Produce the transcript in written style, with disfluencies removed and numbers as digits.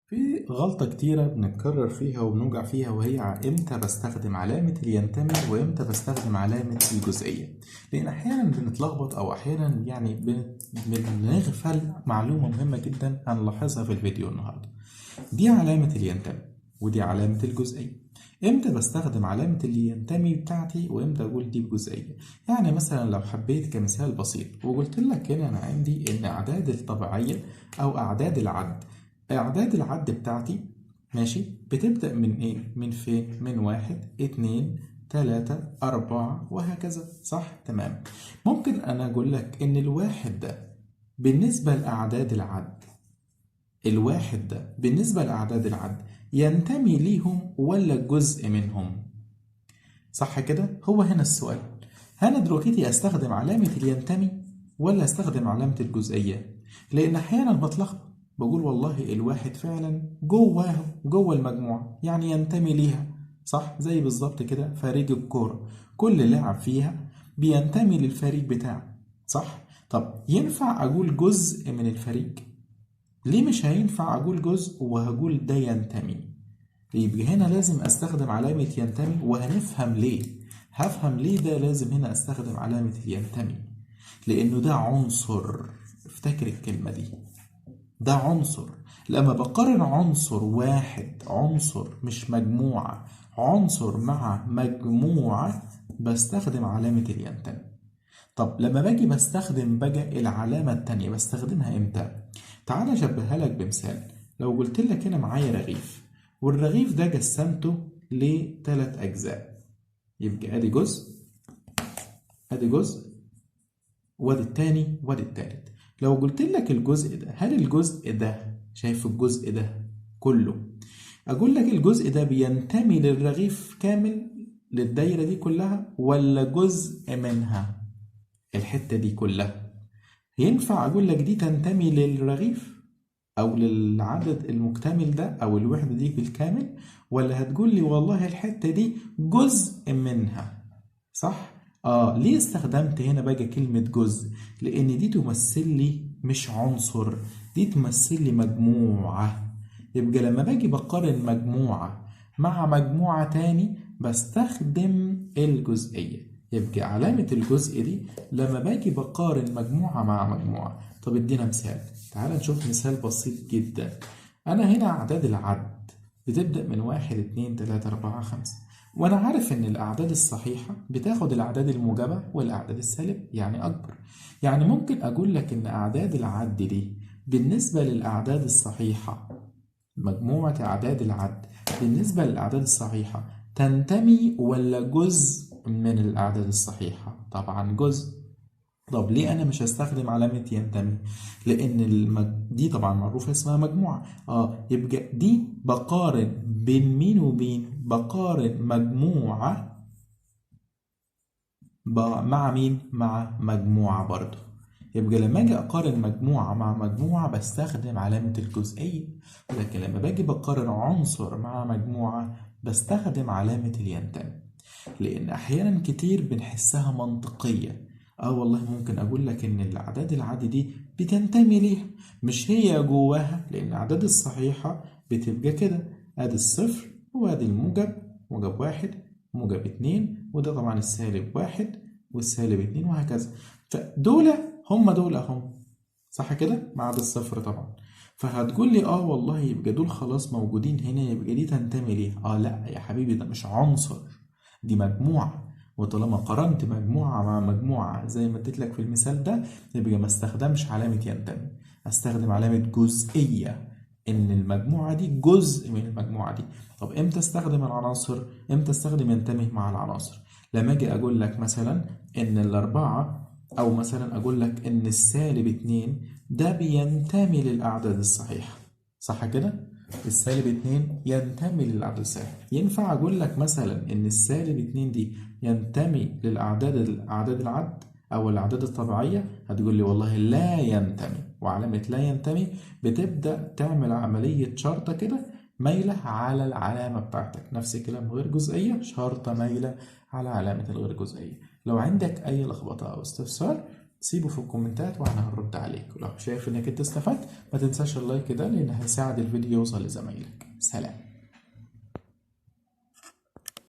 في غلطة كتيرة بنتكرر فيها وبنوجع فيها، وهي امتى بستخدم علامة الينتمي وامتى بستخدم علامة الجزئية. لأن أحيانا بنتلخبط أو أحيانا بنغفل معلومة مهمة جدا هنلاحظها في الفيديو النهاردة. دي علامة الينتمي ودي علامة الجزئية. امتى بستخدم علامة الينتمي بتاعتي وامتى اقول دي بجزئية؟ يعني مثلا لو حبيت كمثال بسيط وقلت لك هنا انا عندي ان اعداد الطبيعية او اعداد العد، اعداد العد بتاعتي ماشي بتبدأ من ايه؟ من فين؟ من 1 2 3 4 وهكذا، صح؟ تمام. ممكن انا اقول لك ان الواحد ده بالنسبة لأعداد العد، الواحد ده بالنسبة لأعداد العد ينتمي ليهم ولا جزء منهم؟ صح كده؟ هو هنا السؤال. هنا دلوقتي أستخدم علامة الينتمي ولا أستخدم علامة الجزئية؟ لأن أحيانا بتلخبط، بقول والله الواحد فعلا جوه المجموعة، يعني ينتمي ليها، صح؟ زي بالظبط كده فريق الكورة، كل لاعب فيها بينتمي للفريق بتاعه، صح؟ طب ينفع أقول جزء من الفريق؟ ليه مش هينفع أقول جزء وهقول ده ينتمي؟ يبقى هنا لازم أستخدم علامة ينتمي، وهنفهم ليه. هفهم ليه ده لازم هنا أستخدم علامة الينتمي، لأنه ده عنصر. افتكر الكلمة دي، ده عنصر. لما بقارن عنصر واحد، عنصر مش مجموعة، عنصر مع مجموعة، بستخدم علامة الينتمي. طب لما باجي بستخدم بقى العلامة التانية بستخدمها امتى؟ تعال اشبهها لك بمثال. لو قلت لك هنا معايا رغيف، والرغيف ده قسمته لثلاث أجزاء، يبقى ادي جزء، ادي جزء، وادي التاني، وادي التالت. لو قلت لك الجزء ده، هل الجزء ده، شايف الجزء ده كله، أقول لك الجزء ده بينتمي للرغيف كامل، للدايرة دي كلها، ولا جزء منها؟ الحتة دي كلها ينفع أقول لك دي تنتمي للرغيف أو للعدد المكتمل ده أو الوحدة دي بالكامل، ولا هتقول لي والله الحتة دي جزء منها؟ صح؟ ليه استخدمت هنا بقى كلمة جزء؟ لأن دي تمثل لي مش عنصر، دي تمثل لي مجموعة. يبقى لما باجي بقارن مجموعة مع مجموعة تاني بستخدم الجزئية. يبقى علامة الجزء دي لما باجي بقارن مجموعة مع مجموعة. طب ادينا مثال، تعال نشوف مثال بسيط جدا. أنا هنا أعداد العد بتبدأ من 1 2 3 4 5، وأنا عارف إن الأعداد الصحيحة بتاخد الأعداد الموجبة والأعداد السالبة، يعني أكبر. يعني ممكن أقول لك إن أعداد العد دي بالنسبة للأعداد الصحيحة، مجموعة أعداد العد بالنسبة للأعداد الصحيحة تنتمي ولا جزء من الأعداد الصحيحة؟ طبعا جزء. طب ليه أنا مش هستخدم علامة ينتمي؟ لأن دي طبعا معروفة اسمها مجموعة. يبقى دي بقارن بين مين وبين؟ بقارن مجموعة مع مين؟ مع مجموعة برضو. يبقى لما اجي اقارن مجموعة مع مجموعة بستخدم علامة الجزئية، لكن لما باجي بقارن عنصر مع مجموعة بستخدم علامة الينتمي. لأن أحيانا كتير بنحسها منطقية. والله ممكن أقول لك إن الأعداد العادي دي بتنتمي ليها، مش هي جواها، لأن الأعداد الصحيحة بتبقى كده، أدي الصفر وأدي الموجب، موجب 1 موجب 2، وده طبعا السالب 1 والسالب 2 وهكذا. فدول هم دول أهم، صح كده؟ ما عدا الصفر طبعا. فهتقول لي والله يبقى دول خلاص موجودين هنا، يبقى دي تنتمي ليها. لا يا حبيبي، ده مش عنصر، دي مجموعة. وطالما قارنت مجموعة مع مجموعة زي ما اديت لك في المثال ده، يبقى ما استخدمش علامة ينتمي، استخدم علامة جزئية، ان المجموعة دي جزء من المجموعة دي. طب امتى استخدم العناصر؟ امتى استخدم ينتمي مع العناصر؟ لما اجي اقول لك مثلا ان الاربعة، او مثلا اقول لك ان السالب 2 ده بينتمي للاعداد الصحيحة، صح كده؟ السالب 2 ينتمي للأعداد الصحيحة. ينفع أقول لك مثلا إن السالب 2 دي ينتمي أعداد العد أو الأعداد الطبيعية؟ هتقول لي والله لا ينتمي، وعلامة لا ينتمي بتبدأ تعمل عملية شرطة كده مايلة على العلامة بتاعتك. نفس الكلام غير جزئية، شرطة مايلة على علامة الغير جزئية. لو عندك أي لخبطة أو استفسار سيبه في الكومنتات وانا هرد عليك، ولو شايف انك انت استفدت ما تنساش اللايك ده لان هيساعد الفيديو يوصل لزمايلك. سلام.